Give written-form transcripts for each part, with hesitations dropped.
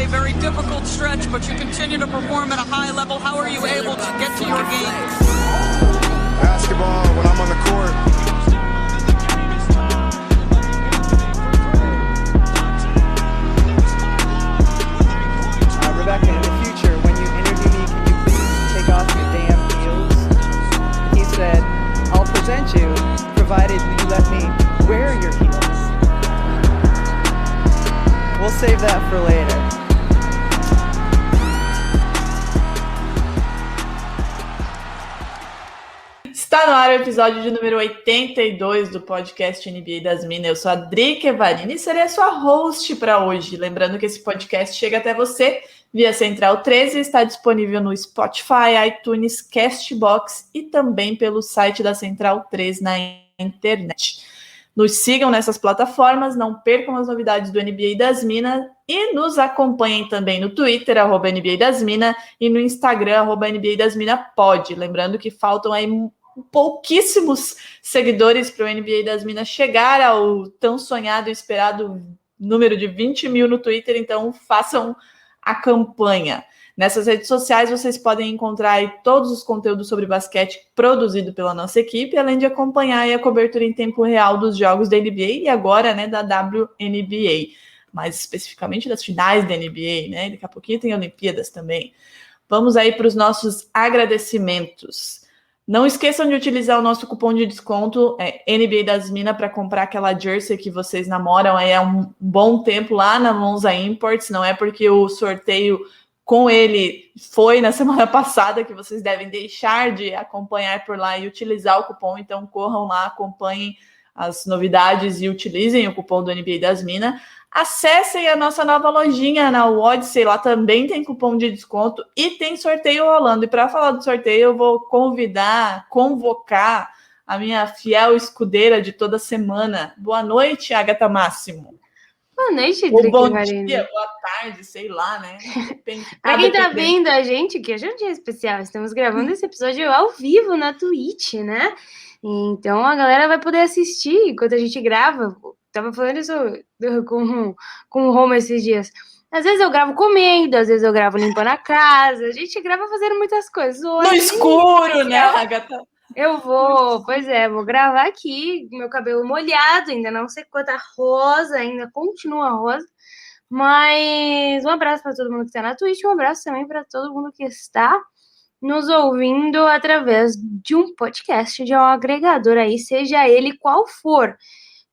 a very difficult stretch, but you continue to perform at a high level. How are you able to get to your game? Basketball, when I'm on the court. Rebecca, in the future, when you interview me, can you please take off your damn heels? He said, I'll present you, provided you let me wear your heels. We'll save that for later. Está no ar o episódio de número 82 do podcast NBA das Minas. Eu sou a Drica Evarini e serei a sua host para hoje. Lembrando que esse podcast chega até você via Central 13 e está disponível no Spotify, iTunes, Castbox e também pelo site da Central 3 na internet. Nos sigam nessas plataformas, não percam as novidades do NBA das Minas e nos acompanhem também no Twitter, @NBA das Minas, e no Instagram, @NBA das Minas pode. Lembrando que faltam aí pouquíssimos seguidores para o NBA das Minas chegar ao tão sonhado e esperado número de 20 mil no Twitter, então façam a campanha. Nessas redes sociais vocês podem encontrar aí todos os conteúdos sobre basquete produzido pela nossa equipe, além de acompanhar aí a cobertura em tempo real dos jogos da NBA e agora, né, da WNBA, mais especificamente das finais da NBA, né? Daqui a pouquinho tem Olimpíadas também. Vamos aí para os nossos agradecimentos. Não esqueçam de utilizar o nosso cupom de desconto NBA das Minas para comprar aquela jersey que vocês namoram aí há um bom tempo lá na Monza Imports. Não é porque o sorteio com ele foi na semana passada que vocês devem deixar de acompanhar por lá e utilizar o cupom. Então corram lá, acompanhem as novidades e utilizem o cupom do NBA das Minas. Acessem a nossa nova lojinha na Odyssey, lá também tem cupom de desconto e tem sorteio rolando. E para falar do sorteio, eu vou convocar a minha fiel escudeira de toda semana. Boa noite, Agatha Máximo. Boa noite, Ou bom Marini. dia, boa tarde, sei lá, né? Depende. Pra quem tá vendo a gente, que hoje é um dia especial, estamos gravando esse episódio ao vivo na Twitch, né? Então a galera vai poder assistir enquanto a gente grava. Tava falando isso com o Roma esses dias. Às vezes eu gravo comendo, às vezes eu gravo limpando a casa. A gente grava fazendo muitas coisas. Hoje, no escuro, né, Agatha? Vou gravar aqui, meu cabelo molhado, ainda não sei quanta rosa, ainda continua rosa. Mas um abraço para todo mundo que está na Twitch, um abraço também para todo mundo que está nos ouvindo através de um podcast, de um agregador aí, seja ele qual for.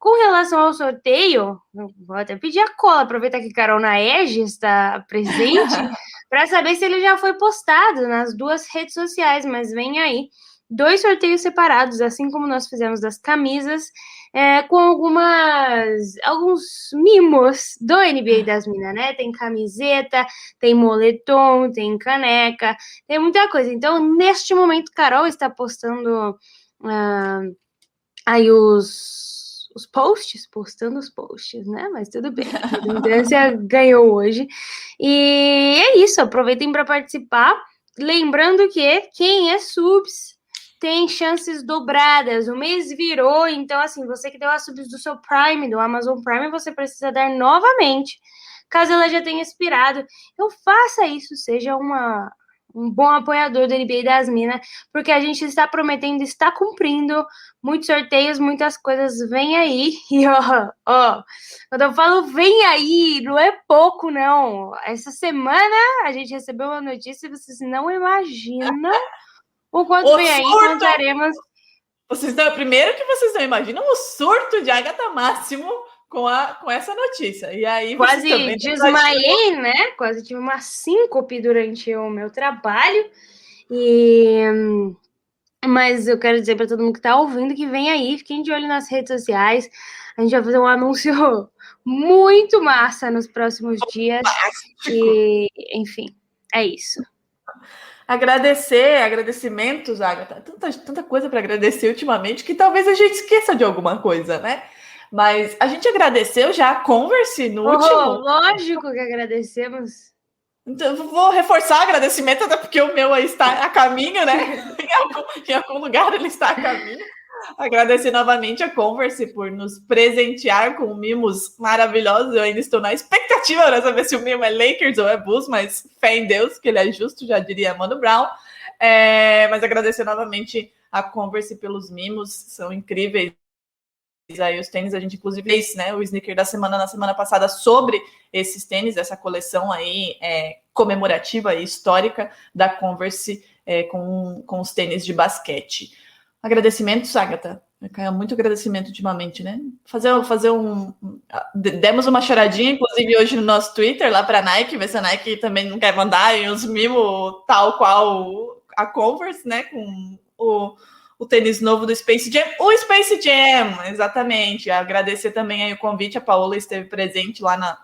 Com relação ao sorteio, vou até pedir a cola, aproveitar que Carol Naege está presente, para saber se ele já foi postado nas duas redes sociais, mas vem aí 2 sorteios separados, assim como nós fizemos das camisas, com alguns mimos do NBA das Minas, né? Tem camiseta, tem moletom, tem caneca, tem muita coisa. Então, neste momento, Carol está postando aí postando os posts, né? Mas tudo bem, a redundância ganhou hoje. E é isso, aproveitem para participar. Lembrando que quem é subs tem chances dobradas. O mês virou, então assim, você que deu as subs do seu Prime, do Amazon Prime, você precisa dar novamente, caso ela já tenha expirado. Então faça isso, seja um bom apoiador do NBA das Minas, porque a gente está prometendo, está cumprindo muitos sorteios, muitas coisas vem aí. E quando eu falo vem aí, não é pouco, não. Essa semana a gente recebeu uma notícia e vocês não imaginam o quanto vem aí, contaremos. Primeiro que vocês não imaginam o surto de Agatha Máximo com essa notícia. E aí quase desmaiei, né? Quase tive uma síncope durante o meu trabalho. Mas eu quero dizer para todo mundo que está ouvindo que vem aí, fiquem de olho nas redes sociais. A gente vai fazer um anúncio muito massa nos próximos dias. E, enfim, é isso. Agradecimentos, Agatha. Tanta coisa para agradecer ultimamente que talvez a gente esqueça de alguma coisa, né? Mas a gente agradeceu já a Converse no último. Lógico que agradecemos. Então, vou reforçar o agradecimento, até porque o meu aí está a caminho, né? Em algum lugar ele está a caminho. Agradecer novamente a Converse por nos presentear com mimos maravilhosos. Eu ainda estou na expectativa para saber se o mimo é Lakers ou é Bulls, mas fé em Deus, que ele é justo, já diria Mano Brown. Mas agradecer novamente a Converse pelos mimos, são incríveis. Aí os tênis, a gente inclusive fez, né, o sneaker da semana na semana passada sobre esses tênis, essa coleção aí comemorativa e histórica da Converse com os tênis de basquete. Agradecimentos, Agatha. Caiu muito agradecimento ultimamente, né? Demos uma choradinha, inclusive, hoje no nosso Twitter, lá para a Nike, ver se a Nike também não quer mandar uns mimos tal qual a Converse, né? Com o tênis novo do Space Jam. O Space Jam, exatamente. Agradecer também aí o convite. A Paola esteve presente lá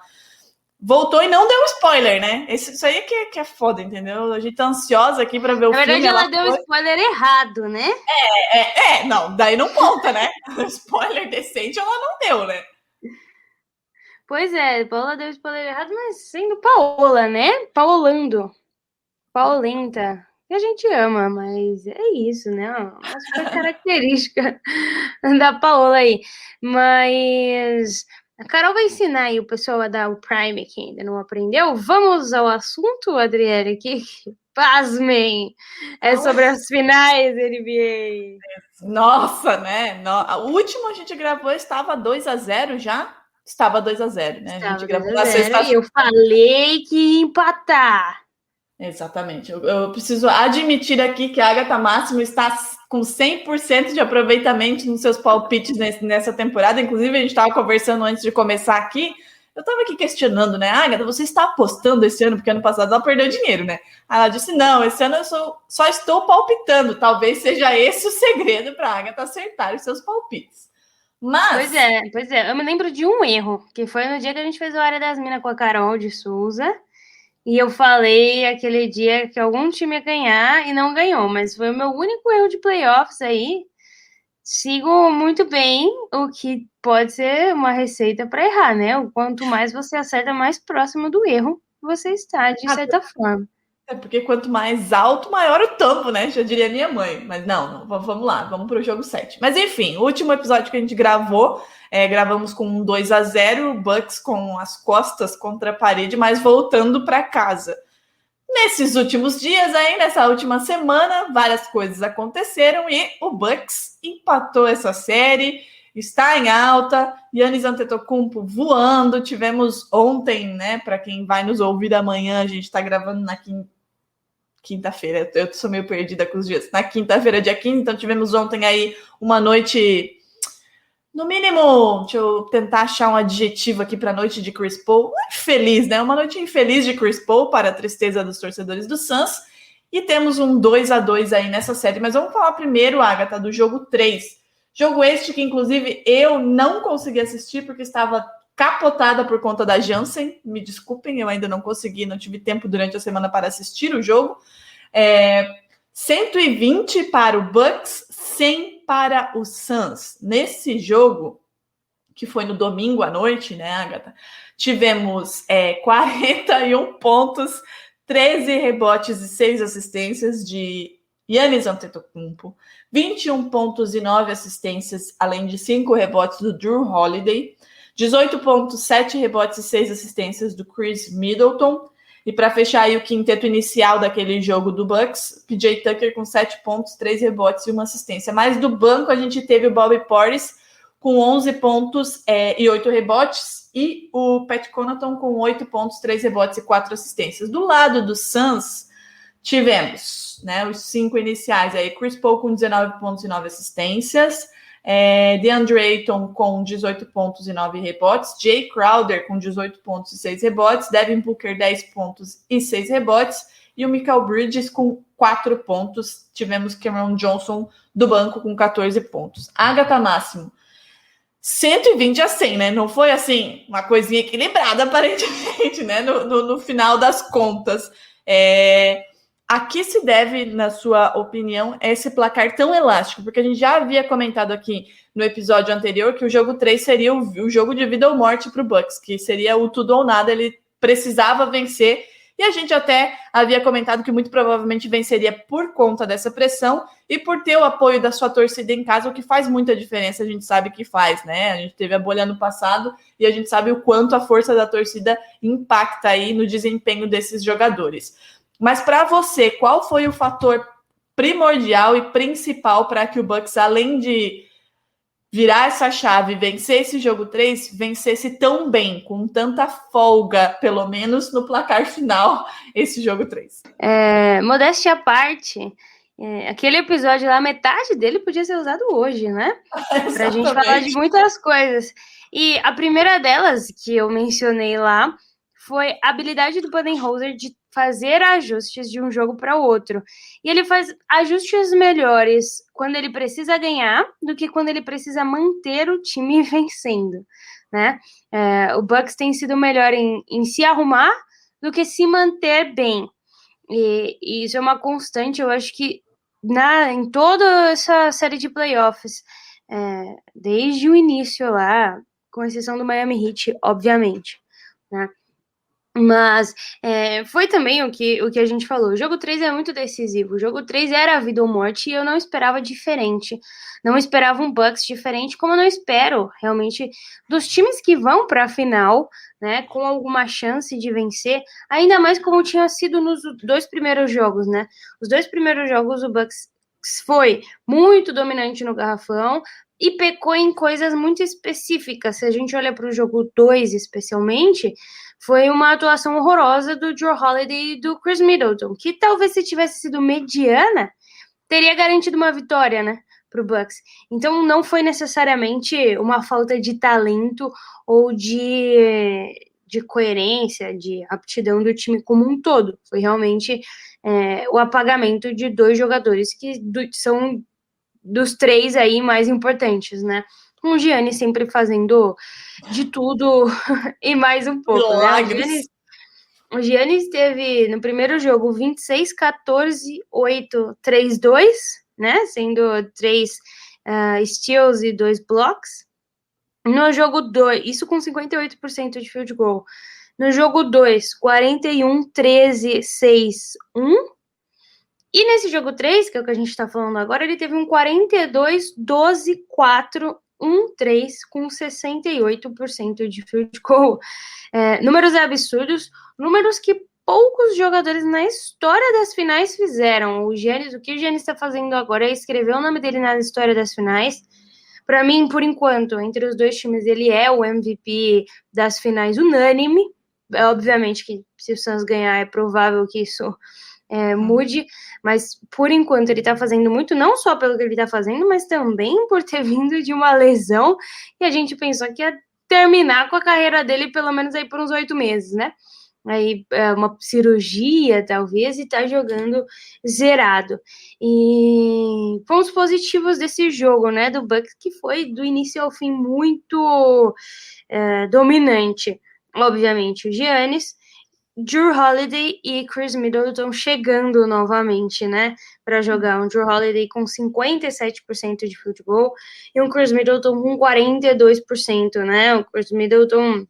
Voltou e não deu spoiler, né? Isso aí que é foda, entendeu? A gente tá ansiosa aqui pra ver o filme. Na verdade, ela deu spoiler errado, né? Não, daí não conta, né? Spoiler decente ela não deu, né? Pois é, Paola deu spoiler errado, mas sendo Paola, né? Paolando. Paolenta. Que a gente ama, mas é isso, né? Uma super característica da Paola aí. Mas a Carol vai ensinar aí o pessoal a dar o Prime que ainda não aprendeu. Vamos ao assunto, Adriele, que pasmem! É sobre as finais da NBA. Nossa, né? O último a gente gravou estava 2-0 já? Estava 2-0, né? Estava a gente gravou 2-0, na sexta-feira. e eu falei que ia empatar. Exatamente. Eu preciso admitir aqui que a Agatha Máximo está com 100% de aproveitamento nos seus palpites nessa temporada. Inclusive, a gente estava conversando antes de começar aqui. Eu estava aqui questionando, né? Agatha, você está apostando esse ano? Porque ano passado ela perdeu dinheiro, né? Ela disse, não, esse ano eu só estou palpitando. Talvez seja esse o segredo para a Agatha acertar os seus palpites. Mas... Pois é. Eu me lembro de um erro, que foi no dia que a gente fez o Área das Minas com a Carol de Souza. E eu falei aquele dia que algum time ia ganhar e não ganhou, mas foi o meu único erro de playoffs aí. Sigo muito bem, o que pode ser uma receita para errar, né? O quanto mais você acerta, mais próximo do erro você está, de certa forma. É porque quanto mais alto, maior o tampo, né? Já diria minha mãe. Mas não, vamos lá, vamos para o jogo 7. Mas enfim, o último episódio que a gente gravou, gravamos com um 2-0, o Bucks com as costas contra a parede, mas voltando para casa. Nesses últimos dias aí, nessa última semana, várias coisas aconteceram e o Bucks empatou essa série, está em alta, Giannis Antetokounmpo voando. Tivemos ontem, né, para quem vai nos ouvir amanhã, a gente está gravando na quinta-feira, eu sou meio perdida com os dias, na quinta-feira, dia 15, então tivemos ontem aí uma noite, no mínimo, deixa eu tentar achar um adjetivo aqui para a noite de Chris Paul, infeliz, né? Uma noite infeliz de Chris Paul, para a tristeza dos torcedores do Suns, e temos um 2-2 aí nessa série, mas vamos falar primeiro, Agatha, do jogo 3. Jogo este que, inclusive, eu não consegui assistir porque estava capotada por conta da Janssen. Me desculpem, eu ainda não consegui, não tive tempo durante a semana para assistir o jogo. 120 para o Bucks, 100 para o Suns. Nesse jogo, que foi no domingo à noite, né, Agatha? Tivemos 41 pontos, 13 rebotes e 6 assistências de Giannis Antetokounmpo, 21 pontos e 9 assistências, além de 5 rebotes do Jrue Holiday, 18 pontos, 7 rebotes e 6 assistências do Chris Middleton. E para fechar aí o quinteto inicial daquele jogo do Bucks, PJ Tucker com 7 pontos, 3 rebotes e 1 assistência. Mas do banco a gente teve o Bobby Portis com 11 pontos e 8 rebotes, e o Pat Connaughton com 8 pontos, 3 rebotes e 4 assistências. Do lado do Suns, tivemos, né, os 5 iniciais aí, Chris Paul com 19 pontos e 9 assistências, DeAndre Ayton com 18 pontos e 9 rebotes, Jay Crowder com 18 pontos e 6 rebotes, Devin Booker 10 pontos e 6 rebotes, e o Mikal Bridges com 4 pontos. Tivemos Cameron Johnson do banco com 14 pontos. Agatha Máximo, 120-100, né? Não foi assim, uma coisinha equilibrada, aparentemente, né? No final das contas. A que se deve, na sua opinião, esse placar tão elástico? Porque a gente já havia comentado aqui no episódio anterior que o jogo 3 seria o jogo de vida ou morte para o Bucks, que seria o tudo ou nada, ele precisava vencer E a gente até havia comentado que muito provavelmente venceria por conta dessa pressão e por ter o apoio da sua torcida em casa, o que faz muita diferença, a gente sabe que faz, né? A gente teve a bolha no passado e a gente sabe o quanto a força da torcida impacta aí no desempenho desses jogadores. Mas para você, qual foi o fator primordial e principal para que o Bucks, além de virar essa chave, vencer esse jogo 3, vencesse tão bem, com tanta folga, pelo menos no placar final, esse jogo 3? Modéstia à parte, aquele episódio lá, metade dele podia ser usado hoje, né? Pra gente falar de muitas coisas. E a primeira delas, que eu mencionei lá, foi a habilidade do Budenholzer de fazer ajustes de um jogo para o outro. E ele faz ajustes melhores quando ele precisa ganhar do que quando ele precisa manter o time vencendo, né? O Bucks tem sido melhor em se arrumar do que se manter bem. E isso é uma constante, eu acho que em toda essa série de playoffs, desde o início lá, com exceção do Miami Heat, obviamente, né? Mas foi também o que a gente falou. O jogo 3 é muito decisivo. O jogo 3 era a vida ou morte e eu não esperava diferente. Não esperava um Bucks diferente, como eu não espero, realmente, dos times que vão para a final, né, com alguma chance de vencer, ainda mais como tinha sido nos 2 primeiros jogos, né? Os 2 primeiros jogos o Bucks foi muito dominante no garrafão e pecou em coisas muito específicas. Se a gente olha para o jogo 2 especialmente, foi uma atuação horrorosa do Jrue Holiday e do Chris Middleton, que talvez se tivesse sido mediana, teria garantido uma vitória, né, para o Bucks. Então não foi necessariamente uma falta de talento ou de coerência, de aptidão do time como um todo. Foi realmente o apagamento de 2 jogadores que são dos 3 aí mais importantes, né? Com o Giannis sempre fazendo de tudo e mais um pouco, né? O Giannis teve no primeiro jogo 26, 14, 8, 3, 2, né? Sendo 3 steals e 2 blocks. No jogo 2, isso com 58% de field goal. No jogo 2, 41, 13, 6, 1. E nesse jogo 3, que é o que a gente está falando agora, ele teve um 42, 12, 4, 1, 3, com 68% de field goal. Números absurdos, números que poucos jogadores na história das finais fizeram. O que o Giannis está fazendo agora é escrever o nome dele na história das finais. Para mim, por enquanto, entre os 2 times, ele é o MVP das finais unânime. Obviamente que se o Suns ganhar, é provável que isso mude, mas por enquanto ele tá fazendo muito, não só pelo que ele tá fazendo, mas também por ter vindo de uma lesão e a gente pensou que ia terminar com a carreira dele pelo menos aí por uns 8 meses, né? Aí uma cirurgia, talvez, e tá jogando zerado. E pontos positivos desse jogo, né, do Bucks, que foi do início ao fim muito dominante. Obviamente o Giannis, Jrue Holiday e Chris Middleton chegando novamente, né, para jogar. Um Jrue Holiday com 57% de field goal e um Chris Middleton com 42%, né? O Chris Middleton,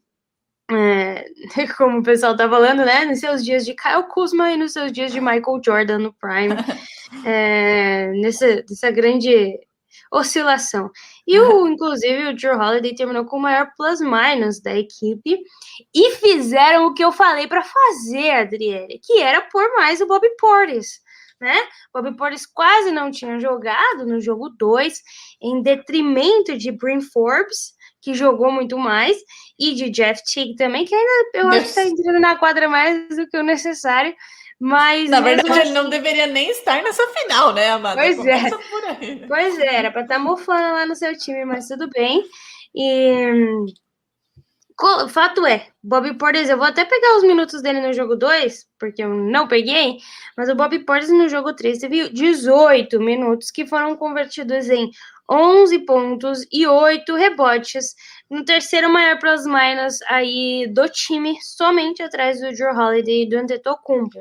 como o pessoal tá falando, né, nos seus dias de Kyle Kuzma e nos seus dias de Michael Jordan no prime, nessa grande oscilação. E inclusive o Jrue Holiday terminou com o maior plus-minus da equipe e fizeram o que eu falei para fazer, Adriele, que era pôr mais o Bobby Portis, né? Bobby Portis quase não tinha jogado no jogo 2, em detrimento de Bryn Forbes, que jogou muito mais, e de Jeff Teague também, que ainda eu acho que está entrando na quadra mais do que o necessário. Mas na verdade, ele não deveria nem estar nessa final, né, Amada? Pois é, era para estar mofando lá no seu time, mas tudo bem. E o fato é, Bobby Portis, eu vou até pegar os minutos dele no jogo 2, porque eu não peguei, mas o Bobby Portis no jogo 3 teve 18 minutos que foram convertidos em 11 pontos e 8 rebotes, no terceiro maior plus-minus aí do time, somente atrás do Jrue Holiday e do Antetokounmpo.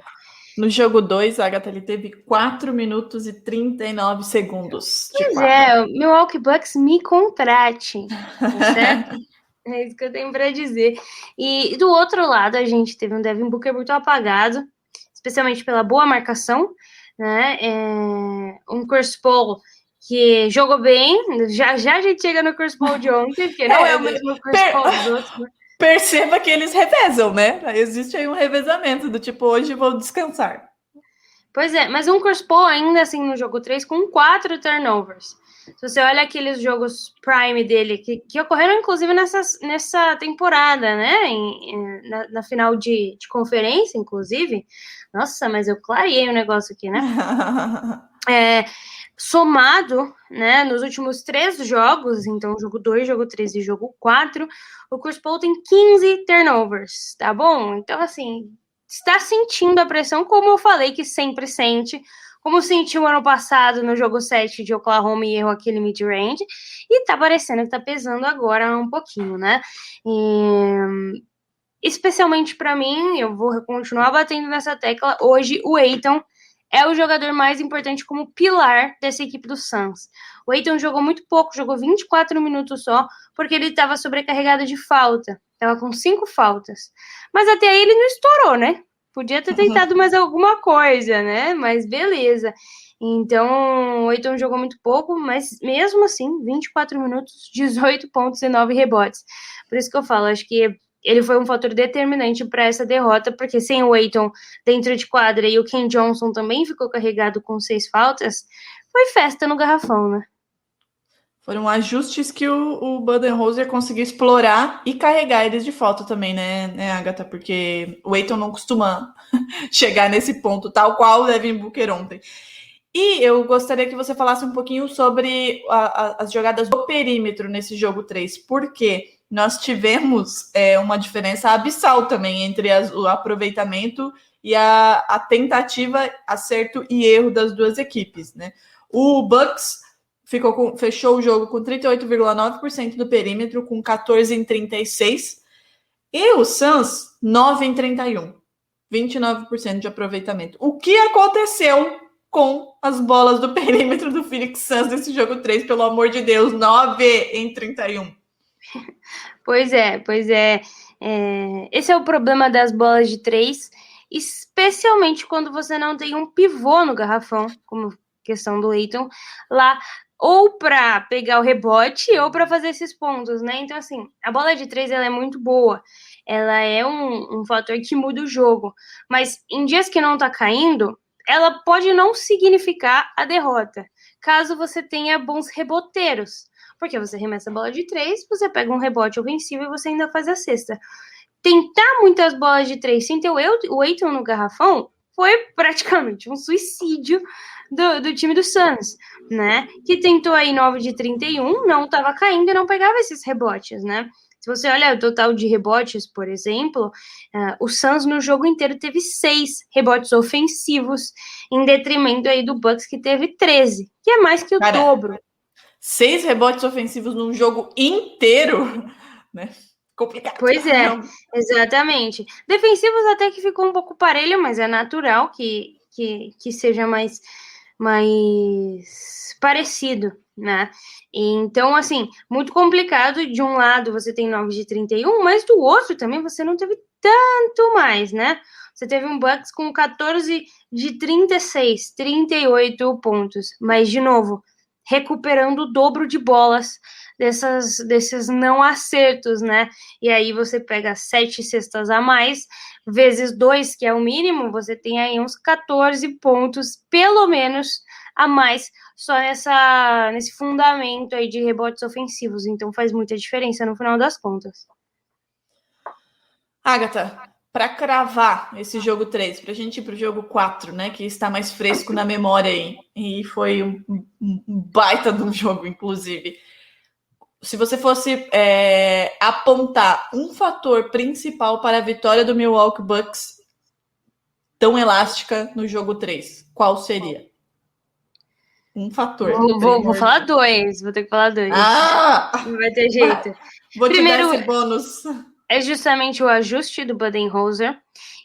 No jogo 2, a Agatha, ele teve 4 minutos e 39 segundos. Pois é, Milwaukee Bucks me contrate, tá certo? É isso que eu tenho para dizer. E do outro lado, a gente teve um Devin Booker muito apagado, especialmente pela boa marcação, né? Um Chris Paul que jogou bem. Já a gente chega no Chris Paul de ontem, porque não é o mesmo Chris Paul dos outros, né? Perceba que eles revezam, né? Existe aí um revezamento do tipo, hoje vou descansar. Pois é, mas um Chris Paul ainda assim no jogo 3 com 4 turnovers. Se você olha aqueles jogos prime dele, que ocorreram inclusive nessa temporada, né? Na final de conferência, inclusive. Nossa, mas eu clareei o negócio aqui, né? Somado, né, nos últimos 3 jogos, então jogo 2, jogo 3 e jogo 4, o Chris Paul tem 15 turnovers, tá bom? Então, assim, está sentindo a pressão, como eu falei que sempre sente, como sentiu ano passado no jogo 7 de Oklahoma e errou aquele mid-range, e tá parecendo que tá pesando agora um pouquinho, né? Especialmente para mim, eu vou continuar batendo nessa tecla, hoje o Ayton é o jogador mais importante como pilar dessa equipe do Suns. O Ayton jogou muito pouco, jogou 24 minutos só, porque ele estava sobrecarregado de falta. Estava com 5 faltas. Mas até aí ele não estourou, né? Podia ter tentado mais alguma coisa, né? Mas beleza. Então, o Ayton jogou muito pouco, mas mesmo assim, 24 minutos, 18 pontos e 9 rebotes. Por isso que eu falo, acho que ele foi um fator determinante para essa derrota, porque sem o Ayton dentro de quadra e o Ken Johnson também ficou carregado com 6 faltas, foi festa no garrafão, né? Foram ajustes que o Budenholzer conseguiu explorar e carregar eles de falta também, né, Agatha? Porque o Ayton não costuma chegar nesse ponto, tal qual o Devin Booker ontem. E eu gostaria que você falasse um pouquinho sobre as jogadas do perímetro nesse jogo 3, porque nós tivemos uma diferença abissal também entre o aproveitamento e a tentativa, acerto e erro das duas equipes, né? O Bucks fechou o jogo com 38,9% do perímetro, com 14 em 36, e o Suns 9 em 31, 29% de aproveitamento. O que aconteceu com as bolas do perímetro do Phoenix Suns nesse jogo 3, pelo amor de Deus, 9 em 31. Pois é. Esse é o problema das bolas de 3, especialmente quando você não tem um pivô no garrafão, como questão do Ayton, lá, ou para pegar o rebote, ou para fazer esses pontos, né? Então, assim, a bola de 3, ela é muito boa, ela é um fator que muda o jogo, mas em dias que não tá caindo, ela pode não significar a derrota, caso você tenha bons reboteiros, porque você arremessa a bola de 3, você pega um rebote ofensivo e você ainda faz a cesta. Tentar muitas bolas de 3 sem ter o Ayton no garrafão foi praticamente um suicídio do time do Suns, né? Que tentou aí 9 de 31, não estava caindo e não pegava esses rebotes, né? Se você olha o total de rebotes, por exemplo, o Suns no jogo inteiro teve 6 rebotes ofensivos, em detrimento aí do Bucks, que teve 13, que é mais que o dobro. 6 rebotes ofensivos num jogo inteiro, né? Complicado. Pois é, exatamente. Defensivos até que ficou um pouco parelho, mas é natural que seja mais parecido, né? Então, assim, muito complicado. De um lado você tem 9 de 31, mas do outro também você não teve tanto mais, né? Você teve um Bucks com 14 de 36, 38 pontos. Mas, de novo, recuperando o dobro de bolas desses não acertos, né? E aí você pega 7 cestas a mais, vezes 2, que é o mínimo, você tem aí uns 14 pontos, pelo menos, a mais, só nesse fundamento aí de rebotes ofensivos. Então faz muita diferença no final das contas. Agatha, para cravar esse jogo 3, para a gente ir para o jogo 4, né, que está mais fresco na memória aí, e foi um baita de um jogo, inclusive. Se você fosse apontar um fator principal para a vitória do Milwaukee Bucks tão elástica no jogo 3, qual seria? Um fator. Vou falar 2, vou ter que falar 2. Não vai ter jeito. Vou primeiro, te dar esse bônus. É justamente o ajuste do Budenholzer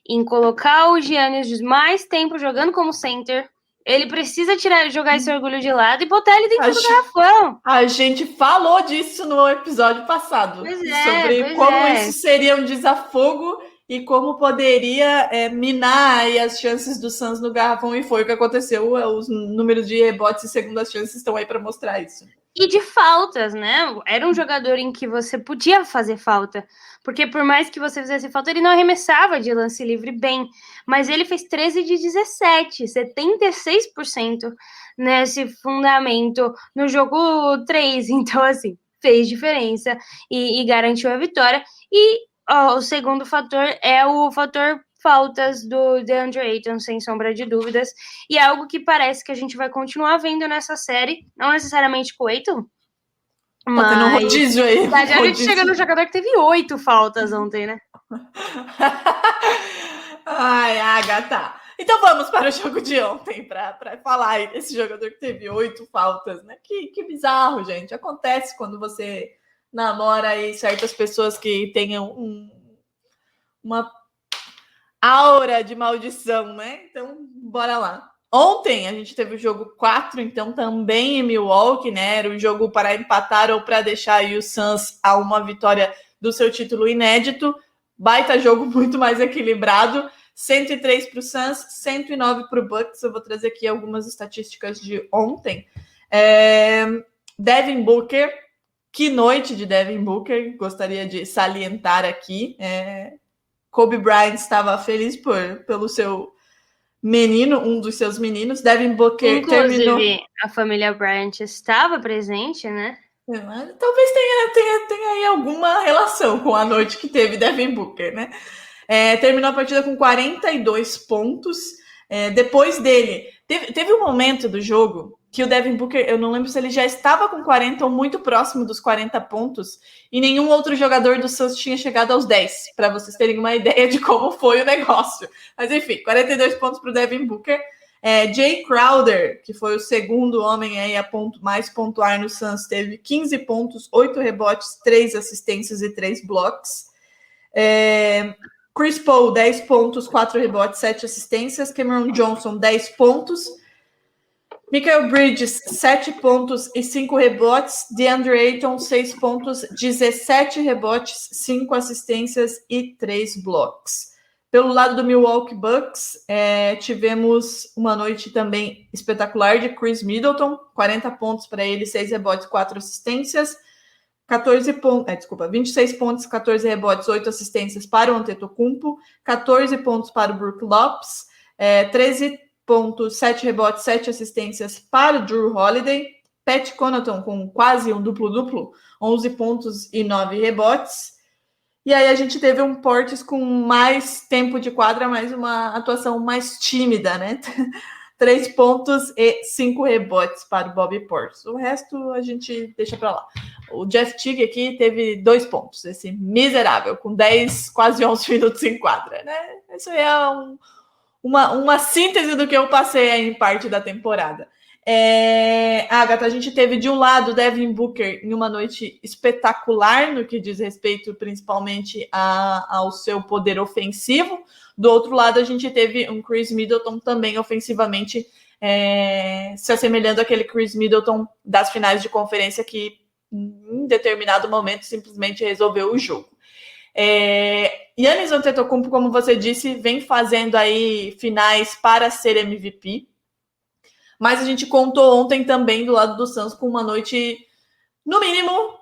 em colocar o Giannis mais tempo jogando como center. Ele precisa jogar esse orgulho de lado e botar ele dentro do Acho- garrafão. A gente falou disso no episódio passado, sobre como isso seria um desafogo e como poderia minar aí as chances do Suns no garrafão, e foi o que aconteceu. Os números de rebotes e segundas chances estão aí para mostrar isso. E de faltas, né? Era um jogador em que você podia fazer falta, porque por mais que você fizesse falta, ele não arremessava de lance livre bem, mas ele fez 13 de 17, 76% nesse fundamento no jogo 3, então assim, fez diferença e garantiu a vitória. E o segundo fator é o fator faltas do DeAndre Ayton, sem sombra de dúvidas, e é algo que parece que a gente vai continuar vendo nessa série, não necessariamente com o Ayton, Tá tendo um rodízio aí. A gente chega no jogador que teve 8 faltas ontem, né? Ai, Agatha. Então vamos para o jogo de ontem, para falar aí desse jogador que teve 8 faltas, né? Que bizarro, gente. Acontece quando você namora aí certas pessoas que tenham uma aura de maldição, né? Então, bora lá. Ontem a gente teve o jogo 4, então também em Milwaukee, né? Era um jogo para empatar ou para deixar aí o Suns a uma vitória do seu título inédito. Baita jogo, muito mais equilibrado. 103 para o Suns, 109 para o Bucks. Eu vou trazer aqui algumas estatísticas de ontem. Devin Booker, que noite de Devin Booker, gostaria de salientar aqui. Kobe Bryant estava feliz pelo seu menino, um dos seus meninos. Devin Booker inclusive, terminou... a família Bryant estava presente, né? Talvez tenha aí alguma relação com a noite que teve Devin Booker, né? Terminou a partida com 42 pontos. Depois dele, teve um momento do jogo que o Devin Booker, eu não lembro se ele já estava com 40 ou muito próximo dos 40 pontos, e nenhum outro jogador do Suns tinha chegado aos 10, para vocês terem uma ideia de como foi o negócio. Mas enfim, 42 pontos para o Devin Booker. Jay Crowder, que foi o segundo homem aí a mais pontuar no Suns, teve 15 pontos, 8 rebotes, 3 assistências e 3 blocos. Chris Paul, 10 pontos, 4 rebotes, 7 assistências. Cameron Johnson, 10 pontos. Michael Bridges, 7 pontos e 5 rebotes. DeAndre Ayton, 6 pontos, 17 rebotes, 5 assistências e 3 blocos. Pelo lado do Milwaukee Bucks, tivemos uma noite também espetacular de Chris Middleton, 40 pontos para ele, 6 rebotes, 4 assistências. 26 pontos, 14 rebotes, 8 assistências para o Antetokounmpo, 14 pontos para o Brook Lopes, 13 pontos, 7 rebotes, 7 assistências para o Drew Holiday, Pat Connaughton com quase um duplo-duplo, 11 pontos e 9 rebotes. E aí a gente teve um Portis com mais tempo de quadra, mas uma atuação mais tímida, né? 3 pontos e 5 rebotes para o Bobby Portis. O resto a gente deixa para lá. O Jeff Teague aqui teve 2 pontos, esse miserável, com 10, quase 11 minutos em quadra, né? Isso é uma síntese do que eu passei aí em parte da temporada. Agatha, a gente teve de um lado Devin Booker em uma noite espetacular no que diz respeito principalmente ao seu poder ofensivo. Do outro lado, a gente teve um Chris Middleton também ofensivamente se assemelhando àquele Chris Middleton das finais de conferência que em determinado momento simplesmente resolveu o jogo. Giannis Antetokounmpo, como você disse, vem fazendo aí finais para ser MVP. Mas a gente contou ontem também do lado do Suns com uma noite, no mínimo,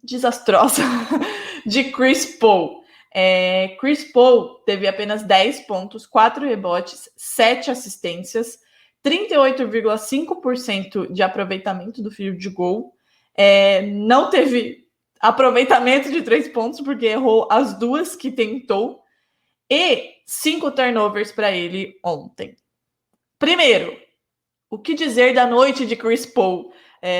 desastrosa de Chris Paul. Chris Paul teve apenas 10 pontos, 4 rebotes, 7 assistências, 38,5% de aproveitamento do field goal. Não teve aproveitamento de 3 pontos, porque errou as 2 que tentou. E 5 turnovers para ele ontem. Primeiro, o que dizer da noite de Chris Paul,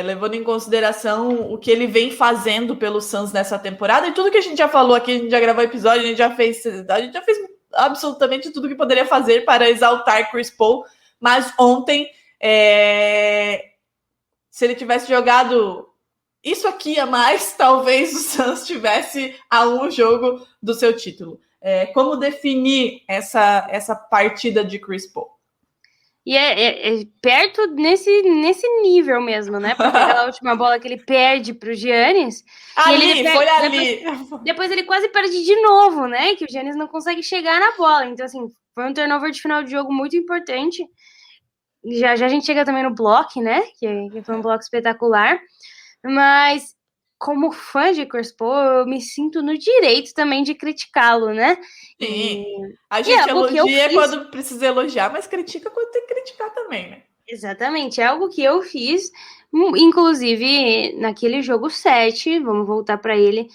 levando em consideração o que ele vem fazendo pelo Suns nessa temporada e tudo que a gente já falou aqui, a gente já gravou episódio, a gente já fez absolutamente tudo que poderia fazer para exaltar Chris Paul, mas ontem, se ele tivesse jogado isso aqui a mais, talvez o Suns tivesse a um jogo do seu título. Como definir essa partida de Chris Paul? E é perto nesse nível mesmo, né? Porque aquela última bola que ele perde pro Giannis. Foi ali. Depois ele quase perde de novo, né? Que o Giannis não consegue chegar na bola. Então, assim, foi um turnover de final de jogo muito importante. Já a gente chega também no bloco, né? Que foi um bloco espetacular. Mas, como fã de Chris Paul, eu me sinto no direito também de criticá-lo, né? Sim. A gente elogia quando precisa elogiar, mas critica quando tem que criticar também, né? Exatamente, é algo que eu fiz, inclusive naquele jogo 7, vamos voltar para ele,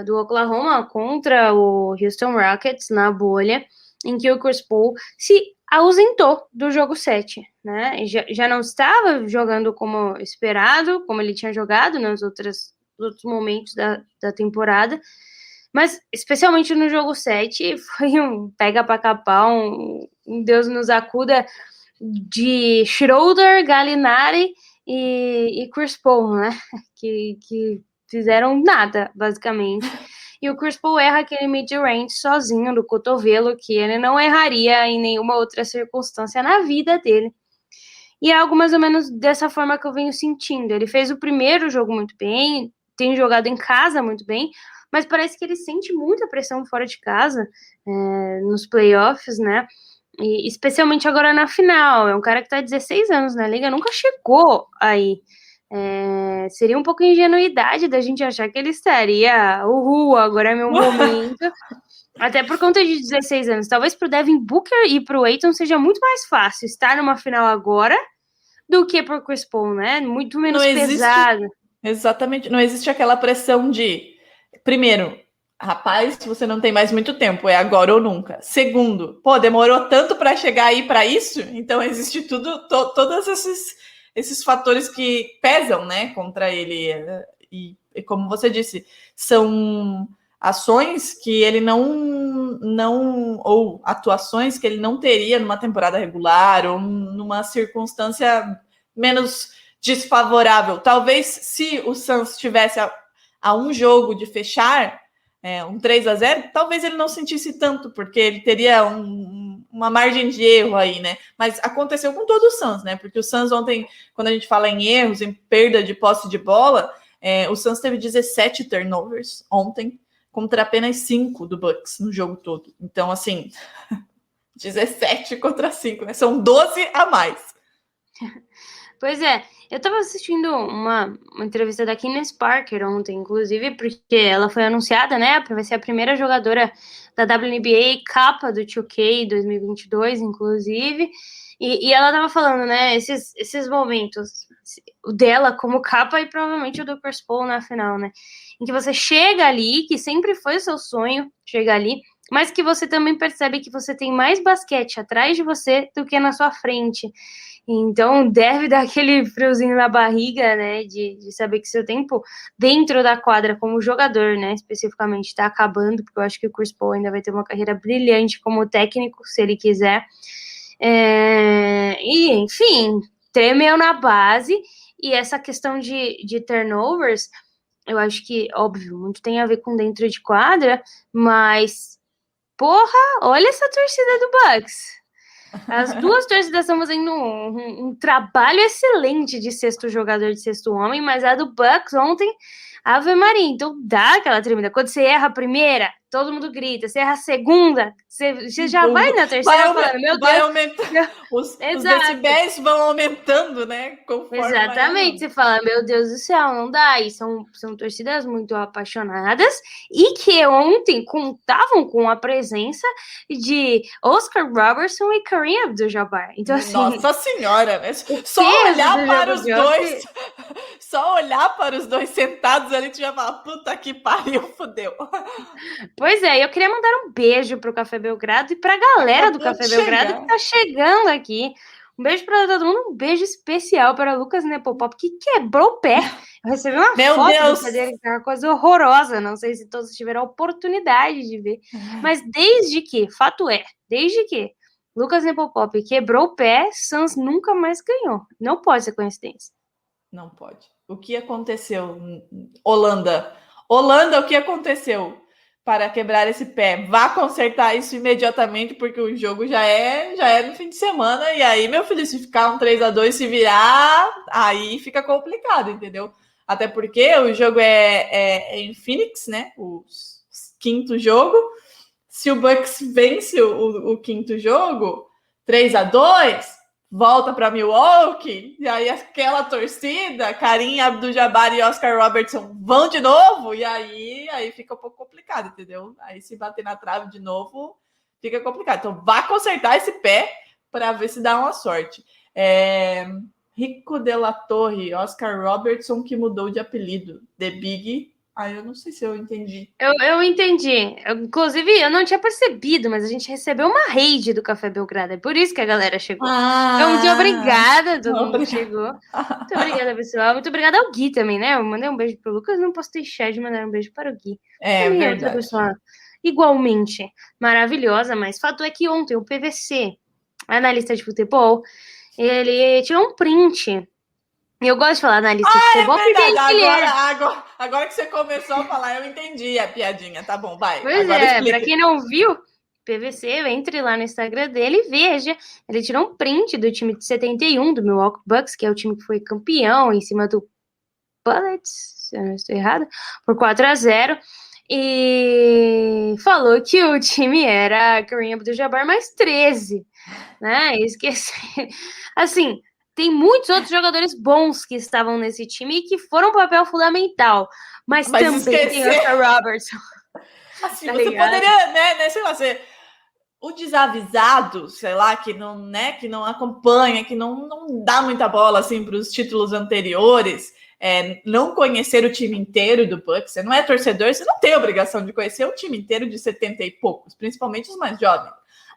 do Oklahoma contra o Houston Rockets na bolha, em que o Chris Paul se ausentou do jogo 7, né? Já não estava jogando como esperado, como ele tinha jogado nos outros momentos da temporada, mas especialmente no jogo 7 foi um pega pra capar, um Deus nos acuda de Schroeder, Gallinari e Chris Paul, né? Que fizeram nada, basicamente. E o Chris Paul erra aquele mid-range sozinho do cotovelo, que ele não erraria em nenhuma outra circunstância na vida dele. E é algo mais ou menos dessa forma que eu venho sentindo. Ele fez o primeiro jogo muito bem, tem jogado em casa muito bem, mas parece que ele sente muita pressão fora de casa, nos playoffs, né? E especialmente agora na final. É um cara que está há 16 anos na liga, nunca chegou aí. Seria um pouco ingenuidade da gente achar que ele estaria agora é meu momento. Até por conta de 16 anos. Talvez pro Devin Booker e pro Ayton seja muito mais fácil estar numa final agora do que pro Chris Paul, né? Muito menos pesado. Exatamente. Não existe aquela pressão de, primeiro, rapaz, você não tem mais muito tempo, é agora ou nunca. Segundo, demorou tanto para chegar aí para isso, então existe todos esses fatores que pesam, né, contra ele. E como você disse, são ações que ele não ou atuações que ele não teria numa temporada regular ou numa circunstância menos desfavorável. Talvez se o Suns tivesse a um jogo de fechar um 3-0, talvez ele não sentisse tanto, porque ele teria uma margem de erro aí, né? Mas aconteceu com todo o Suns, né? Porque o Suns ontem, quando a gente fala em erros, em perda de posse de bola, o Suns teve 17 turnovers ontem, contra apenas 5 do Bucks no jogo todo. Então, assim, 17 contra 5, né? São 12 a mais. Pois é, eu tava assistindo uma entrevista da Candace Parker ontem, inclusive, porque ela foi anunciada, né, para ser a primeira jogadora da WNBA capa do 2K 2022, inclusive, e ela tava falando, né, esses momentos, o dela como capa e provavelmente o do Chris Paul na final, né, em que você chega ali, que sempre foi o seu sonho chegar ali, mas que você também percebe que você tem mais basquete atrás de você do que na sua frente. Então, deve dar aquele friozinho na barriga, né, de saber que seu tempo dentro da quadra como jogador, né, especificamente, está acabando, porque eu acho que o Chris Paul ainda vai ter uma carreira brilhante como técnico, se ele quiser. E, enfim, tremeu na base, e essa questão de turnovers, eu acho que, óbvio, muito tem a ver com dentro de quadra, mas, olha essa torcida do Bucks. As duas torcidas estão fazendo um trabalho excelente de sexto jogador, de sexto homem, mas a do Bucks ontem, Ave Maria, então dá aquela tremida. Quando você erra a primeira, todo mundo grita. Você erra a segunda, você já vai na terceira falando, meu Deus. Aumentando, os decibéis vão aumentando, né? Exatamente, você fala, meu Deus do céu, não dá. E são torcidas muito apaixonadas e que ontem contavam com a presença de Oscar Robertson e Kareem Abdul-Jabbar. Então, assim, nossa senhora, né? Só olhar para os dois sentados ali, tu já fala, puta que pariu, fudeu. Pois é, eu queria mandar um beijo pro Café Belgrado e pra galera do Café Belgrado que tá chegando aqui. Um beijo para todo mundo, um beijo especial para Lucas Nepopop, que quebrou o pé. Eu recebi uma foto dele, que é uma coisa horrorosa, não sei se todos tiveram a oportunidade de ver. Mas desde que Lucas Nepopop quebrou o pé, Suns nunca mais ganhou. Não pode ser coincidência. Não pode. O que aconteceu? Holanda, o que aconteceu? para quebrar esse pé. Vá consertar isso imediatamente, porque o jogo já é no fim de semana. E aí, meu filho, se ficar um 3-2, se virar, aí fica complicado, entendeu? Até porque o jogo é em Phoenix, né? O quinto jogo. Se o Bucks vence o quinto jogo, 3-2, volta para Milwaukee, e aí aquela torcida, Kareem Abdul-Jabbar e Oscar Robertson vão de novo, e aí fica um pouco complicado, entendeu? Aí se bater na trave de novo, fica complicado. Então vá consertar esse pé para ver se dá uma sorte. Rico de la Torre, Oscar Robertson, que mudou de apelido, The Big. Eu não sei se eu entendi. Eu entendi. Inclusive, eu não tinha percebido, mas a gente recebeu uma raid do Café Belgrado. É por isso que a galera chegou. Então, muito obrigada a todo mundo que chegou. Muito obrigada, pessoal. Muito obrigada ao Gui também, né? Eu mandei um beijo pro Lucas, não postei chat de mandar um beijo para o Gui. Também é outra pessoa igualmente maravilhosa, mas fato é que ontem o PVC, analista de futebol, ele tirou um print. Eu gosto de falar analista de futebol. É verdade. Agora que você começou a falar, eu entendi a piadinha. Tá bom, vai. Pois agora para quem não viu, PVC, entre lá no Instagram dele e veja. Ele tirou um print do time de 71, do Milwaukee Bucks, que é o time que foi campeão em cima do Bullets, se eu não estou errada, por 4-0. E falou que o time era Kareem Abdul-Jabbar mais 13, né? Esqueci. Assim, tem muitos outros jogadores bons que estavam nesse time e que foram um papel fundamental. Mas também tem Oscar Robertson. Assim, tá você ligado? Poderia, né, sei lá, ser o desavisado, sei lá, que não acompanha, que não dá muita bola assim para os títulos anteriores, não conhecer o time inteiro do Bucks. Você não é torcedor, você não tem a obrigação de conhecer o time inteiro de 70 e poucos, principalmente os mais jovens.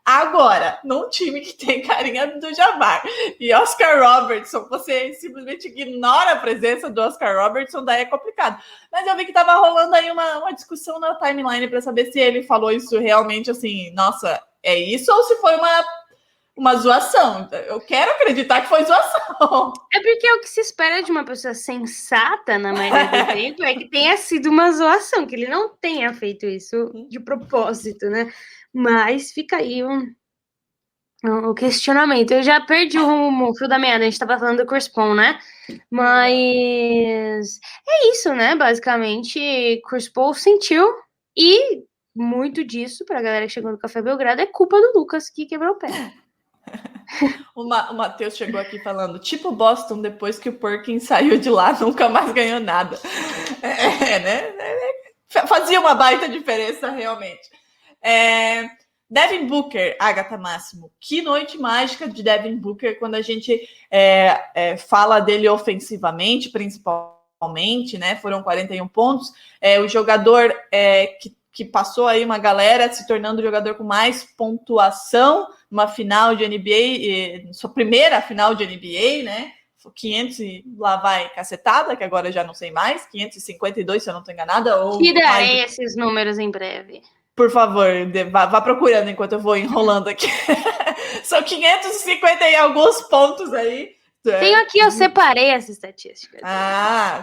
Agora, num time que tem Kareem Abdul-Jabbar e Oscar Robertson, você simplesmente ignora a presença do Oscar Robertson, daí é complicado. Mas eu vi que tava rolando aí uma discussão na timeline para saber se ele falou isso realmente assim, nossa, é isso, ou se foi uma zoação. Eu quero acreditar que foi zoação. É porque o que se espera de uma pessoa sensata na maioria do tempo é que tenha sido uma zoação, que ele não tenha feito isso de propósito, né? Mas fica aí o questionamento. Eu já perdi o fio da meada, a gente estava falando do Chris Paul, né? Mas é isso, né? Basicamente, Chris Paul sentiu e muito disso, para a galera que chegou no Café Belgrado, é culpa do Lucas, que quebrou o pé. O Matheus chegou aqui falando, tipo Boston, depois que o Perkins saiu de lá, nunca mais ganhou nada. Né? Fazia uma baita diferença, realmente. Devin Booker, Agatha Máximo, que noite mágica de Devin Booker quando a gente fala dele ofensivamente, principalmente, né? Foram 41 pontos. O jogador que passou aí uma galera se tornando o jogador com mais pontuação numa final de NBA, sua primeira final de NBA, né? 500 e lá vai cacetada, que agora já não sei mais, 552, se eu não estou enganada. Tirarei esses números em breve. Por favor, vá procurando enquanto eu vou enrolando aqui. São 550 e alguns pontos aí. Tenho aqui, eu separei essa estatística.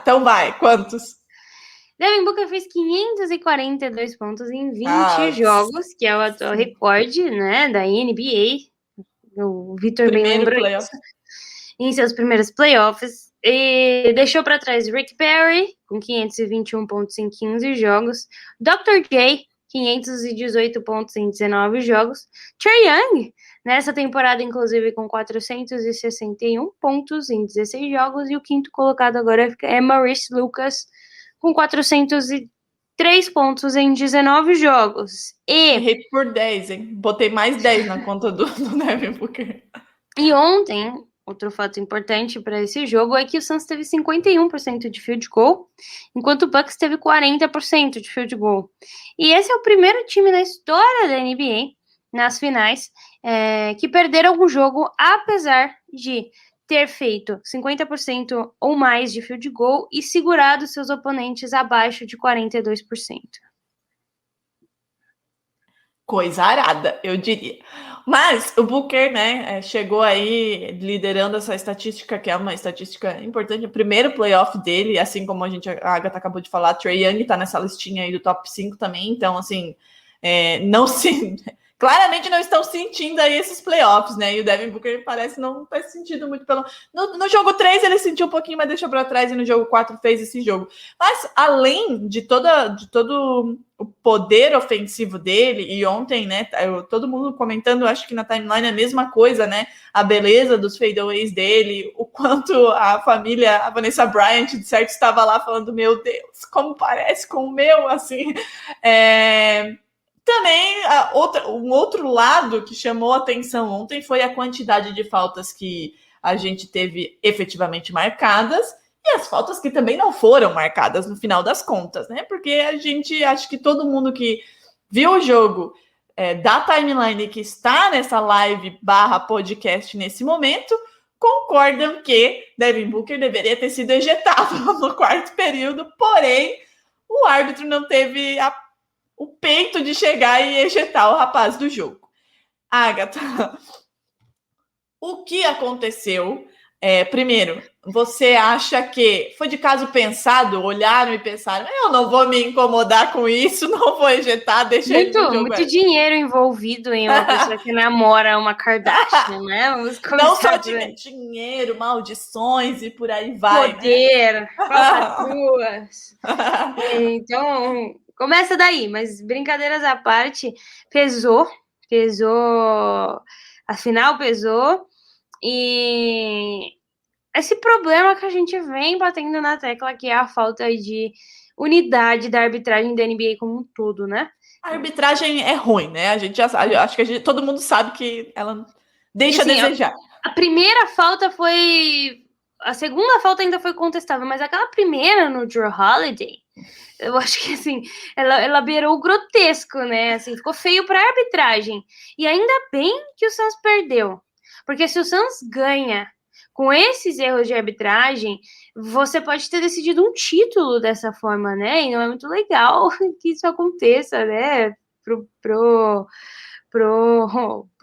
Então vai, quantos? Devin Booker fez 542 pontos em 20 jogos, que é o atual recorde, né, da NBA. O Vitor bem lembrou isso. Em seus primeiros playoffs. E deixou para trás Rick Perry, com 521 pontos em 15 jogos. Dr. J, 518 pontos em 19 jogos. Trae Young, nessa temporada, inclusive, com 461 pontos em 16 jogos. E o quinto colocado agora é Maurice Lucas, com 403 pontos em 19 jogos. Errei por 10, hein? Botei mais 10 na conta do Devin Booker. E ontem, outro fato importante para esse jogo é que o Suns teve 51% de field goal, enquanto o Bucks teve 40% de field goal. E esse é o primeiro time na história da NBA, nas finais, que perderam um jogo, apesar de ter feito 50% ou mais de field goal e segurado seus oponentes abaixo de 42%. Coisa arada, eu diria. Mas o Booker, né, chegou aí liderando essa estatística, que é uma estatística importante, o primeiro playoff dele, assim como a Agatha acabou de falar, Trae Young tá nessa listinha aí do top 5 também, então, assim, não se... Claramente não estão sentindo aí esses playoffs, né? E o Devin Booker parece não ter sentido muito pelo... No jogo 3 ele sentiu um pouquinho, mas deixou para trás, e no jogo 4 fez esse jogo. Mas além de todo o poder ofensivo dele, e ontem, né, todo mundo comentando, acho que na timeline é a mesma coisa, né? A beleza dos fadeaways dele, o quanto a família, a Vanessa Bryant, de certo, estava lá falando, meu Deus, como parece com o meu, assim... Também, um outro lado que chamou a atenção ontem foi a quantidade de faltas que a gente teve efetivamente marcadas e as faltas que também não foram marcadas no final das contas, né? Porque a gente, acho que todo mundo que viu o jogo da timeline que está nessa live / podcast nesse momento, concordam que Devin Booker deveria ter sido ejetado no quarto período, porém o árbitro não teve o peito de chegar e ejetar o rapaz do jogo. Agatha, o que aconteceu? Primeiro, você acha que foi de caso pensado? Olharam e pensaram, eu não vou me incomodar com isso, não vou ejetar, deixa ele no jogo. Muito dinheiro envolvido em uma pessoa que namora uma Kardashian, né? Vamos começar não só dinheiro, maldições e por aí vai. Poder, né? Falcatruas. Então... Começa daí, mas brincadeiras à parte, pesou, afinal pesou, e esse problema que a gente vem batendo na tecla, que é a falta de unidade da arbitragem da NBA como um todo, né? A arbitragem é ruim, né? A gente já sabe, acho que todo mundo sabe que ela deixa assim, a desejar. A primeira falta foi... A segunda falta ainda foi contestável, mas aquela primeira no Drew Holiday... Eu acho que, assim, ela beirou o grotesco, né? Assim, ficou feio para a arbitragem. E ainda bem que o Suns perdeu. Porque se o Suns ganha com esses erros de arbitragem, você pode ter decidido um título dessa forma, né? E não é muito legal que isso aconteça, né? Pro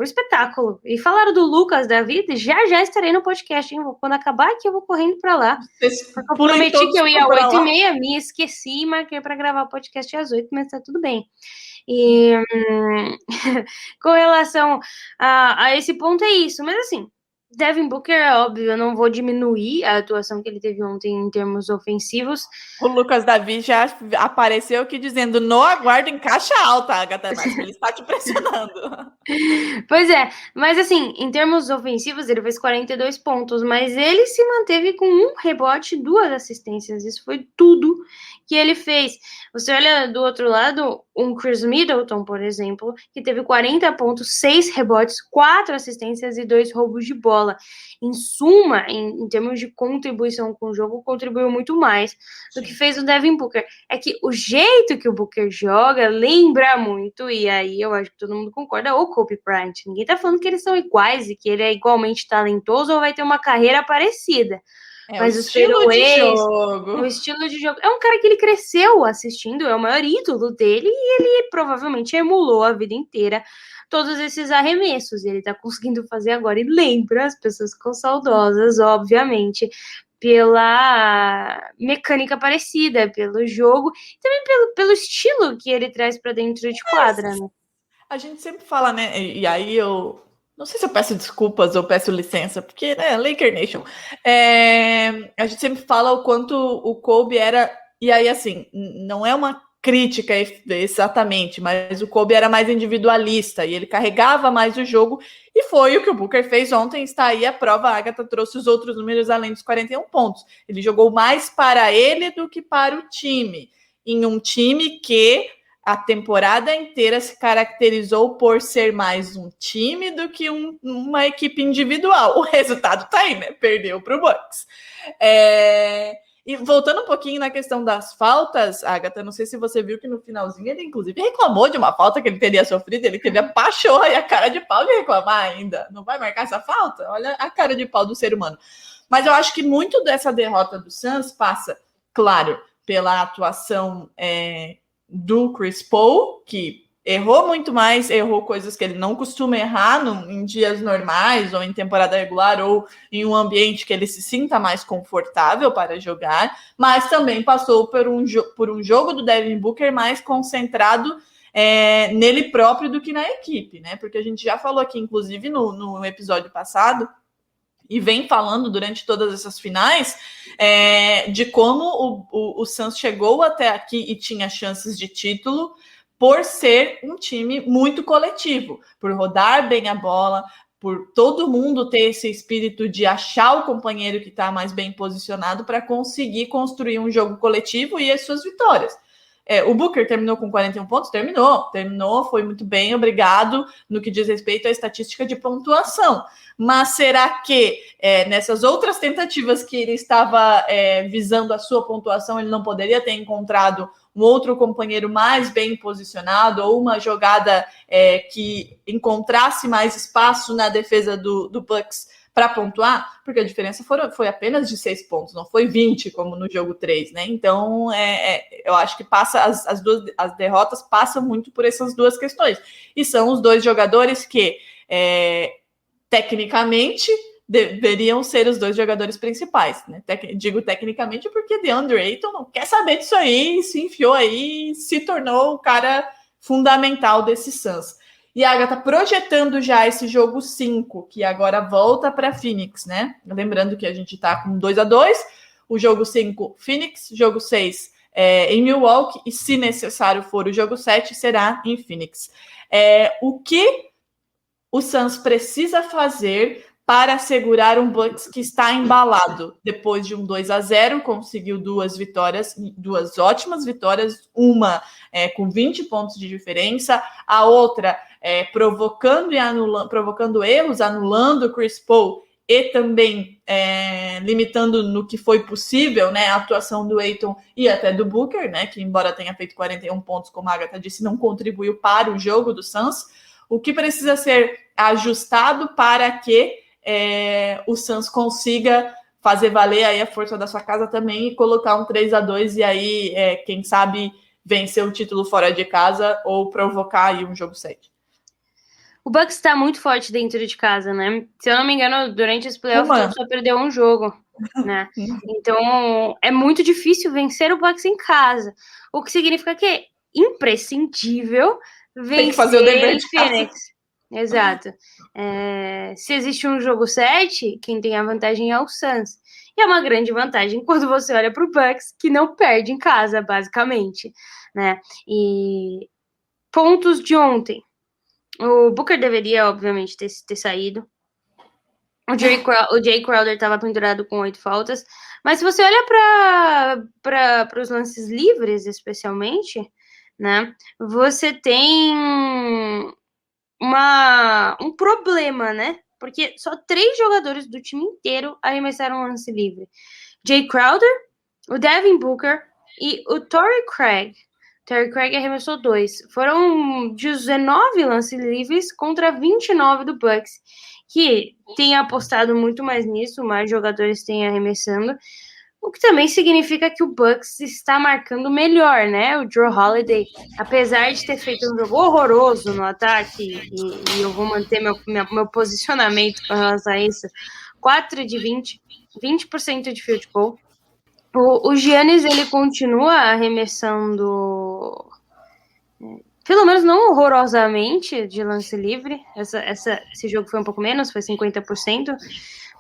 espetáculo. E falaram do Lucas David, já estarei no podcast, hein? Quando acabar aqui, eu vou correndo para lá. Porque eu prometi que eu ia às 8h30, me esqueci e marquei para gravar o podcast às 8h, mas tá tudo bem. E com relação a esse ponto é isso, mas assim, Devin Booker, é óbvio, eu não vou diminuir a atuação que ele teve ontem em termos ofensivos. O Lucas Davi já apareceu aqui dizendo, não aguardo em caixa alta, Agatha, mas ele está te pressionando. Pois é, mas assim, em termos ofensivos, ele fez 42 pontos, mas ele se manteve com 1 rebote e 2 assistências. Isso foi tudo que ele fez. Você olha do outro lado, um Chris Middleton, por exemplo, que teve 40 pontos, 6 rebotes, 4 assistências e 2 roubos de bola. Em suma, em termos de contribuição com o jogo, contribuiu muito mais do que fez o Devin Booker. É que o jeito que o Booker joga lembra muito, e aí eu acho que todo mundo concorda, o Kobe Bryant. Ninguém tá falando que eles são iguais e que ele é igualmente talentoso ou vai ter uma carreira parecida. Mas o estilo de jogo. O estilo de jogo. É um cara que ele cresceu assistindo, é o maior ídolo dele e ele provavelmente emulou a vida inteira todos esses arremessos. E ele tá conseguindo fazer agora. E lembra, as pessoas ficam saudosas, obviamente, pela mecânica parecida, pelo jogo, também pelo estilo que ele traz para dentro de quadra, né? A gente sempre fala, né? E aí eu não sei se eu peço desculpas ou peço licença, porque, né, Laker Nation. A gente sempre fala o quanto o Kobe era... E aí, assim, não é uma crítica exatamente, mas o Kobe era mais individualista e ele carregava mais o jogo, e foi o que o Booker fez ontem. Está aí a prova. A Agatha trouxe os outros números além dos 41 pontos. Ele jogou mais para ele do que para o time, em um time que a temporada inteira se caracterizou por ser mais um time do que uma equipe individual. O resultado tá aí, né? Perdeu para o Bucks. E voltando um pouquinho na questão das faltas, Agatha, não sei se você viu que no finalzinho ele, inclusive, reclamou de uma falta que ele teria sofrido. Ele teve a pachorra e a cara de pau de reclamar ainda. Não vai marcar essa falta? Olha a cara de pau do ser humano. Mas eu acho que muito dessa derrota do Suns passa, claro, pela atuação... do Chris Paul, que errou muito mais, errou coisas que ele não costuma errar em dias normais, ou em temporada regular, ou em um ambiente que ele se sinta mais confortável para jogar, mas também passou por um jogo do Devin Booker mais concentrado nele próprio do que na equipe, né? Porque a gente já falou aqui, inclusive, no episódio passado, e vem falando durante todas essas finais, de como o Suns chegou até aqui e tinha chances de título por ser um time muito coletivo, por rodar bem a bola, por todo mundo ter esse espírito de achar o companheiro que está mais bem posicionado para conseguir construir um jogo coletivo e as suas vitórias. O Booker terminou com 41 pontos? Terminou, foi muito bem, obrigado, no que diz respeito à estatística de pontuação. Mas será que nessas outras tentativas que ele estava visando a sua pontuação, ele não poderia ter encontrado um outro companheiro mais bem posicionado ou uma jogada que encontrasse mais espaço na defesa do Bucks para pontuar? Porque a diferença foi apenas de 6 pontos, não foi 20, como no jogo 3, né? Então, eu acho que as derrotas passam muito por essas duas questões. E são os dois jogadores que, tecnicamente, deveriam ser os dois jogadores principais, né? Digo tecnicamente porque DeAndre Ayton não quer saber disso aí, se enfiou aí, se tornou o cara fundamental desse Suns. E a Agatha projetando já esse jogo 5, que agora volta para Phoenix, né? Lembrando que a gente está com 2-2, o jogo 5, Phoenix, jogo 6 em Milwaukee, e se necessário for o jogo 7, será em Phoenix. O que o Suns precisa fazer para segurar um Bucks que está embalado? Depois de um 2-0, conseguiu 2 vitórias, 2 ótimas vitórias, uma com 20 pontos de diferença, a outra provocando erros, anulando o Chris Paul e também limitando no que foi possível, né, a atuação do Ayton e até do Booker, né, que embora tenha feito 41 pontos, como a Agatha disse, não contribuiu para o jogo do Suns. O que precisa ser ajustado para que o Suns consiga fazer valer aí a força da sua casa também e colocar um 3-2 e aí, quem sabe, vencer o título fora de casa ou provocar aí um jogo 7. O Bucks tá muito forte dentro de casa, né? Se eu não me engano, durante esse playoff só perdeu um jogo, né? Então, é muito difícil vencer o Bucks em casa. O que significa que é imprescindível vencer tem que fazer o dever de Phoenix. casa. Exato. Se existe um jogo 7, quem tem a vantagem é o Suns. E é uma grande vantagem quando você olha para o Bucks, que não perde em casa, basicamente, né? E pontos de ontem. O Booker deveria, obviamente, ter saído. O Jay Crowder estava pendurado com 8 faltas. Mas se você olha para os lances livres, especialmente, né? Você tem um problema, né? Porque só 3 jogadores do time inteiro arremessaram um lance livre. Jay Crowder, o Devin Booker e o Torrey Craig. Torrey Craig arremessou 2. Foram 19 lances livres contra 29 do Bucks, que tem apostado muito mais nisso, mais jogadores têm arremessando, o que também significa que o Bucks está marcando melhor, né? O Jrue Holiday, apesar de ter feito um jogo horroroso no ataque, e eu vou manter meu posicionamento com relação a isso, 4 de 20, 20% de field goal. O Giannis, ele continua arremessando, pelo menos não horrorosamente, de lance livre. Esse jogo foi um pouco menos, foi 50%.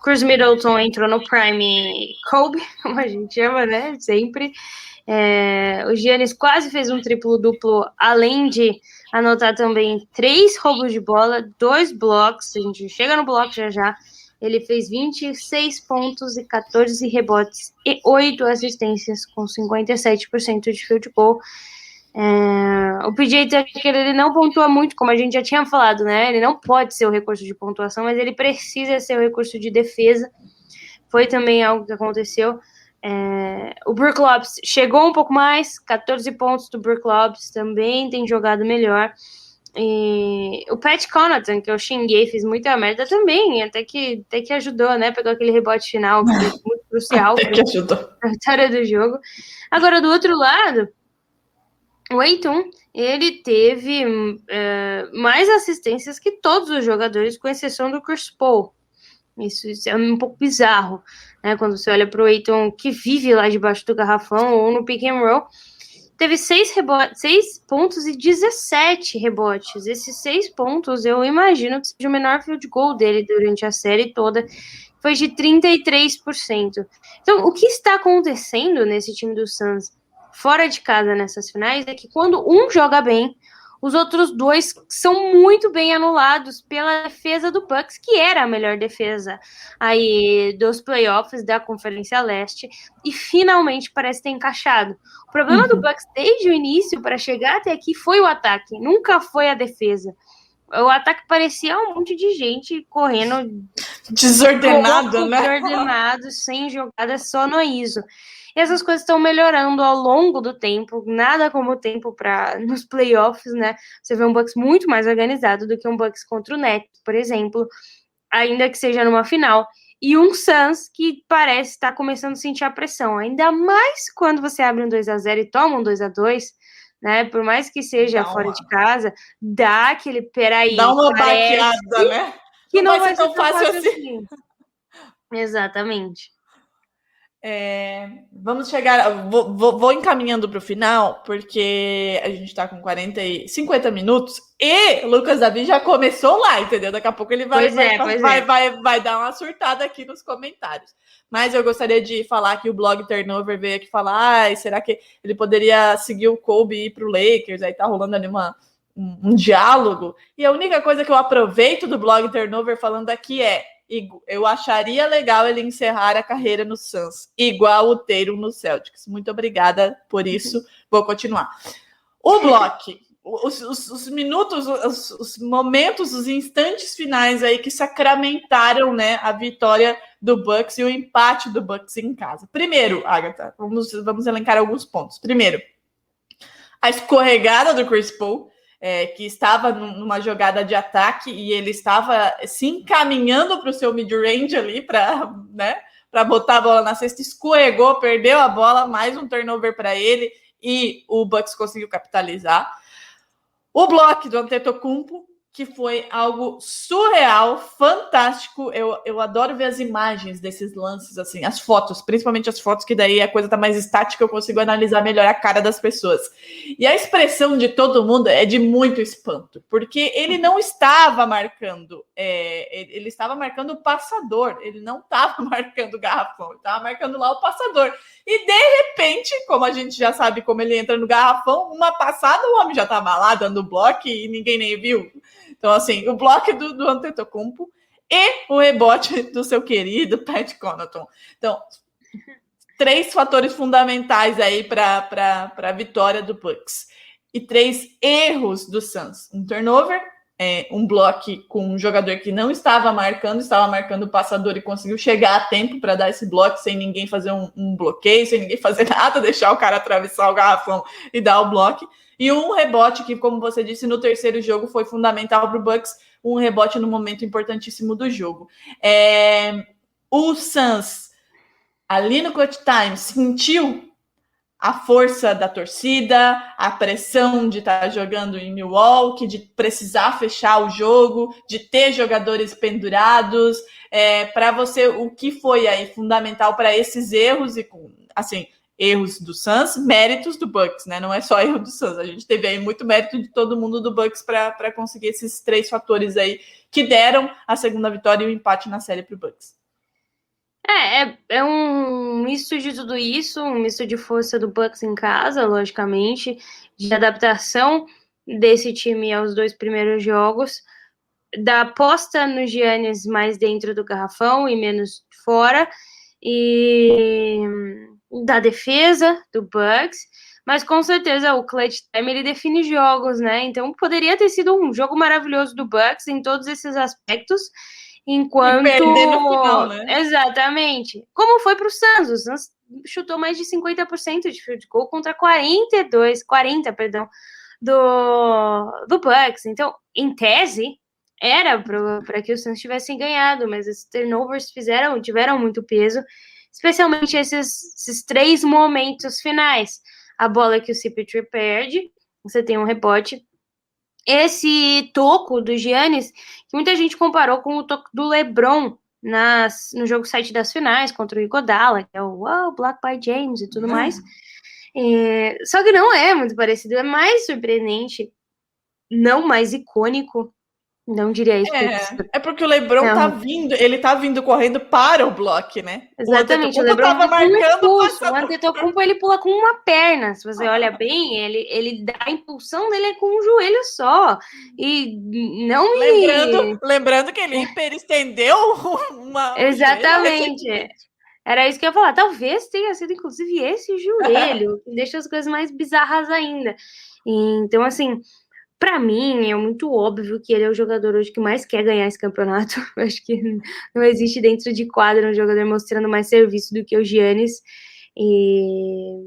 Chris Middleton entrou no Prime Kobe, como a gente chama, né? Sempre. O Giannis quase fez um triplo-duplo, além de anotar também 3 roubos de bola, 2 blocos. A gente chega no bloco já. Ele fez 26 pontos e 14 rebotes e 8 assistências com 57% de field goal. O PJ Tucker, ele não pontua muito, como a gente já tinha falado, né? Ele não pode ser o recurso de pontuação, mas ele precisa ser o recurso de defesa. Foi também algo que aconteceu. O Brook Lopes chegou um pouco mais, 14 pontos do Brook Lopes, também tem jogado melhor. E o Pat Connaughton, que eu xinguei, fiz muita merda também, até que ajudou, né? Pegou aquele rebote final, que foi muito crucial para a vitória do jogo. Agora, do outro lado, O Ayton, ele teve mais assistências que todos os jogadores, com exceção do Chris Paul. Isso é um pouco bizarro, né? Quando você olha para o Ayton, que vive lá debaixo do garrafão ou no pick and roll, teve 6 pontos e 17 rebotes. Esses 6 pontos, eu imagino que seja o menor field goal dele durante a série toda, foi de 33%. Então, o que está acontecendo nesse time do Suns fora de casa nessas finais é que quando um joga bem, os outros 2 são muito bem anulados pela defesa do Bucks, que era a melhor defesa aí dos playoffs da Conferência Leste, e finalmente parece ter encaixado. O problema do Bucks desde o início para chegar até aqui foi o ataque, nunca foi a defesa. O ataque parecia um monte de gente correndo desordenado, né? Desordenado, sem jogada, só no ISO. E essas coisas estão melhorando ao longo do tempo, nada como o tempo nos playoffs, né? Você vê um Bucks muito mais organizado do que um Bucks contra o Nets, por exemplo, ainda que seja numa final. E um Suns que parece estar começando a sentir a pressão, ainda mais quando você abre um 2-0 e toma um 2-2, né? Por mais que seja fora de casa, dá aquele peraí. Dá uma baqueada, né? Que não vai ser tão fácil assim. Exatamente. Vamos chegar. Vou encaminhando para o final, porque a gente está com 50 minutos e o Lucas Davi já começou lá, entendeu? Daqui a pouco ele vai dar uma surtada aqui nos comentários. Mas eu gostaria de falar que o blog Turnover veio aqui falar: será que ele poderia seguir o Kobe e ir para o Lakers? Aí tá rolando ali um diálogo. E a única coisa que eu aproveito do blog Turnover falando aqui eu acharia legal ele encerrar a carreira no Suns, igual o Tatum no Celtics. Muito obrigada por isso. Vou continuar. O bloco, os minutos, os momentos, os instantes finais aí que sacramentaram, né, a vitória do Bucks e o empate do Bucks em casa. Primeiro, Agatha, vamos elencar alguns pontos. Primeiro, a escorregada do Chris Paul, que estava numa jogada de ataque e ele estava se encaminhando para o seu mid-range ali para botar a bola na cesta, escorregou, perdeu a bola, mais um turnover para ele e o Bucks conseguiu capitalizar. O bloco do Antetokounmpo, que foi algo surreal, fantástico. Eu adoro ver as imagens desses lances, assim, as fotos, principalmente as fotos, que daí a coisa tá mais estática, eu consigo analisar melhor a cara das pessoas. E a expressão de todo mundo é de muito espanto, porque ele não estava marcando, ele estava marcando o passador, ele não estava marcando o garrafão, ele estava marcando lá o passador. E de repente, como a gente já sabe como ele entra no garrafão, uma passada, o homem já estava lá dando bloco e ninguém nem viu. Então, assim, o bloco do Antetokounmpo e o rebote do seu querido Pat Connaughton. Então, 3 fatores fundamentais aí para a vitória do Bucks. E 3 erros do Suns. Um turnover, um bloco com um jogador que não estava marcando o passador e conseguiu chegar a tempo para dar esse bloco sem ninguém fazer um bloqueio, sem ninguém fazer nada, deixar o cara atravessar o garrafão e dar o bloco. E um rebote que, como você disse, no terceiro jogo foi fundamental para o Bucks, um rebote no momento importantíssimo do jogo. O Suns, ali no clutch time, sentiu a força da torcida, a pressão de estar jogando em Milwaukee, de precisar fechar o jogo, de ter jogadores pendurados. Para você, o que foi aí fundamental para esses erros e, assim, erros do Suns, méritos do Bucks, né? Não é só erro do Suns. A gente teve aí muito mérito de todo mundo do Bucks para conseguir esses 3 fatores aí que deram a segunda vitória e o empate na série para o Bucks. É um misto de tudo isso, um misto de força do Bucks em casa, logicamente, de adaptação desse time aos 2 primeiros jogos, da aposta no Giannis mais dentro do garrafão e menos fora, e da defesa do Bucks, mas com certeza o clutch time ele define jogos, né? Então poderia ter sido um jogo maravilhoso do Bucks em todos esses aspectos, enquanto... E perder no final, né? Exatamente. Como foi para o Suns? O Suns chutou mais de 50% de field goal contra 40 do Bucks. Então, em tese, era para que o Suns tivessem ganhado, mas esses turnovers tiveram muito peso, especialmente esses 3 momentos finais. A bola que o CP3 perde, você tem um rebote. Esse toco do Giannis, que muita gente comparou com o toco do LeBron no jogo 7 das finais, contra o Iguodala, que é o Block by James e tudo mais. Só que não é muito parecido, é mais surpreendente, não mais icônico. Não diria isso. É porque o LeBron ele tá vindo correndo para o bloco, né? Exatamente, o LeBron tava marcando. O Antetokounmpo, ele pula com uma perna, se você olha bem, ele dá a impulsão dele com um joelho só. E não Lembrando que ele hiperestendeu uma... Exatamente. Era isso que eu ia falar. Talvez tenha sido, inclusive, esse joelho, que deixa as coisas mais bizarras ainda. Então, assim... Pra mim, é muito óbvio que ele é o jogador hoje que mais quer ganhar esse campeonato. Eu acho que não existe dentro de quadra um jogador mostrando mais serviço do que o Giannis. E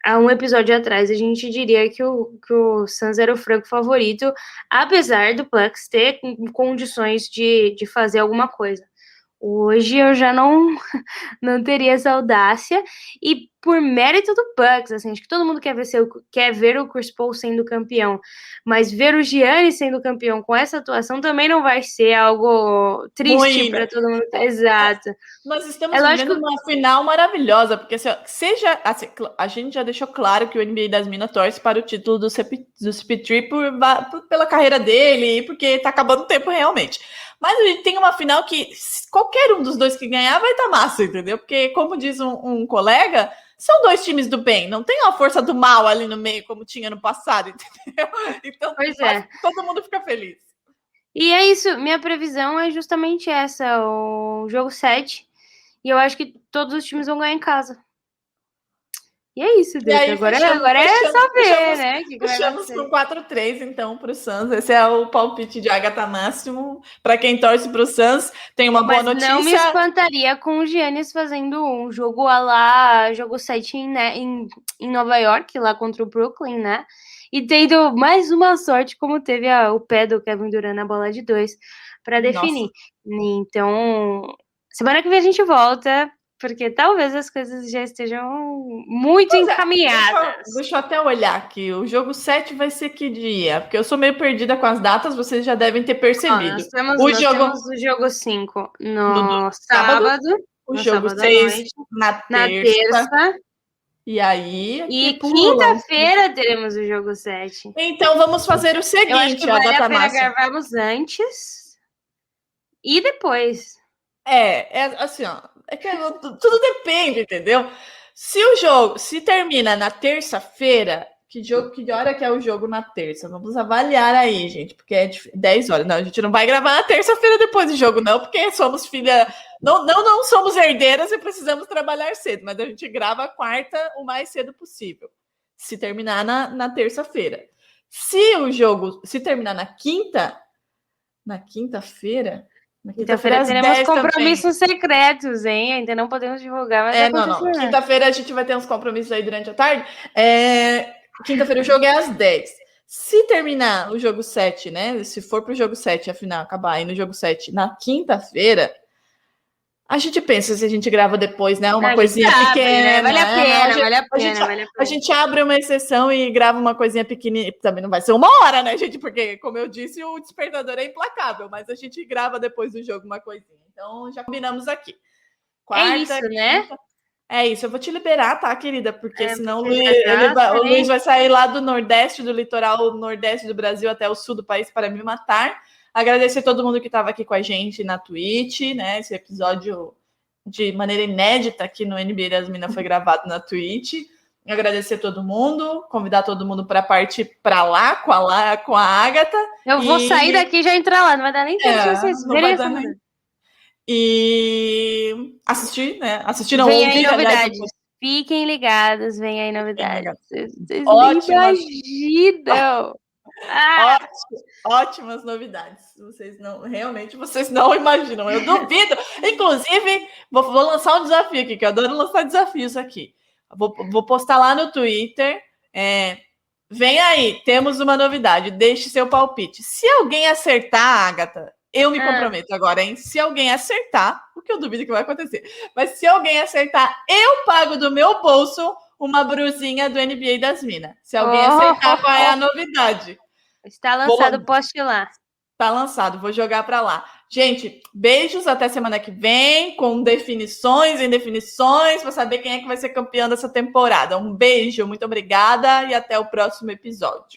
há um episódio atrás, a gente diria que o Suns era o franco favorito, apesar do Bucks ter condições de fazer alguma coisa. Hoje eu já não teria essa audácia, e por mérito do Bucks, assim, acho que todo mundo quer ver o Chris Paul sendo campeão, mas ver o Giannis sendo campeão com essa atuação também não vai ser algo triste para todo mundo. Exato. Nós estamos vivendo uma final maravilhosa, porque a gente já deixou claro que o NBA das Minas torce para o título do CP3 pela carreira dele, e porque tá acabando o tempo realmente. Mas a gente tem uma final que qualquer um dos dois que ganhar vai estar massa, entendeu? Porque, como diz um colega, são dois times do bem, não tem a força do mal ali no meio, como tinha no passado, entendeu? Então, todo mundo fica feliz. E é isso, minha previsão é justamente essa, o jogo 7, e eu acho que todos os times vão ganhar em casa. E é isso, Deus. Agora é só ver, né? Puxamos com 4-3, então, para o Suns. Esse é o palpite de Agatha Máximo. Para quem torce para o Suns, tem uma boa notícia. Não me espantaria com o Giannis fazendo um jogo lá, jogo 7 em Nova York, lá contra o Brooklyn, né? E tendo mais uma sorte, como teve o pé do Kevin Durant na bola de 2, para definir. Nossa. Então, semana que vem a gente volta, porque talvez as coisas já estejam muito encaminhadas. Deixa eu até olhar aqui. O jogo 7 vai ser que dia? Porque eu sou meio perdida com as datas, vocês já devem ter percebido. Nós temos o jogo 5 no sábado. O jogo 6 na terça. E aí... E quinta-feira teremos o jogo 7. Então vamos fazer o seguinte, eu acho que vale a pena gravarmos antes e depois. Assim, ó. É que tudo depende, entendeu? Se termina na terça-feira, que hora que é o jogo na terça? Vamos avaliar aí, gente, porque é 10 horas. Não, a gente não vai gravar na terça-feira depois do jogo, não, porque somos filha... Não somos herdeiras e precisamos trabalhar cedo, mas a gente grava a quarta o mais cedo possível, se terminar na terça-feira. Se terminar na quinta-feira... Quinta-feira teremos compromissos secretos, hein? Ainda não podemos divulgar, mas não. Quinta-feira a gente vai ter uns compromissos aí durante a tarde. Quinta-feira o jogo é às 10. Se terminar o jogo 7, né? Se for pro jogo 7, afinal, acabar aí no jogo 7 na quinta-feira, a gente pensa se a gente grava depois, né? Uma coisinha pequena. Vale a pena. A gente abre uma exceção e grava uma coisinha pequenininha. Também não vai ser 1 hora, né, gente? Porque, como eu disse, o despertador é implacável. Mas a gente grava depois do jogo uma coisinha. Então, já combinamos aqui. Quarta, é isso, né? É isso. Eu vou te liberar, tá, querida? Porque senão o Luiz vai sair lá do Nordeste, do litoral Nordeste do Brasil até o sul do país para me matar. Agradecer a todo mundo que estava aqui com a gente na Twitch, né? Esse episódio de maneira inédita aqui no NBA das Minas foi gravado na Twitch. Agradecer a todo mundo, convidar todo mundo para partir para lá com a Agatha. Eu vou sair daqui e já entrar lá, não vai dar nem tempo de vocês verem essa coisa. E assistir, né? Assistir não, ouvir. Vem aí novidades. Fiquem ligados, vem aí novidades. Vocês nem imaginam. Ótimas novidades. Vocês não imaginam. Eu duvido. Inclusive, vou lançar um desafio aqui, que eu adoro lançar desafios aqui. Vou postar lá no Twitter. Vem aí, temos uma novidade. Deixe seu palpite. Se alguém acertar, Agatha, eu me comprometo agora, hein? Se alguém acertar, o que eu duvido que vai acontecer, mas se alguém acertar, eu pago do meu bolso uma brusinha do NBA das Minas. Se alguém aceitar, qual é a novidade? Está lançado o post lá. Tá lançado, vou jogar para lá. Gente, beijos, até semana que vem, com definições e indefinições, para saber quem é que vai ser campeão dessa temporada. Um beijo, muito obrigada e até o próximo episódio.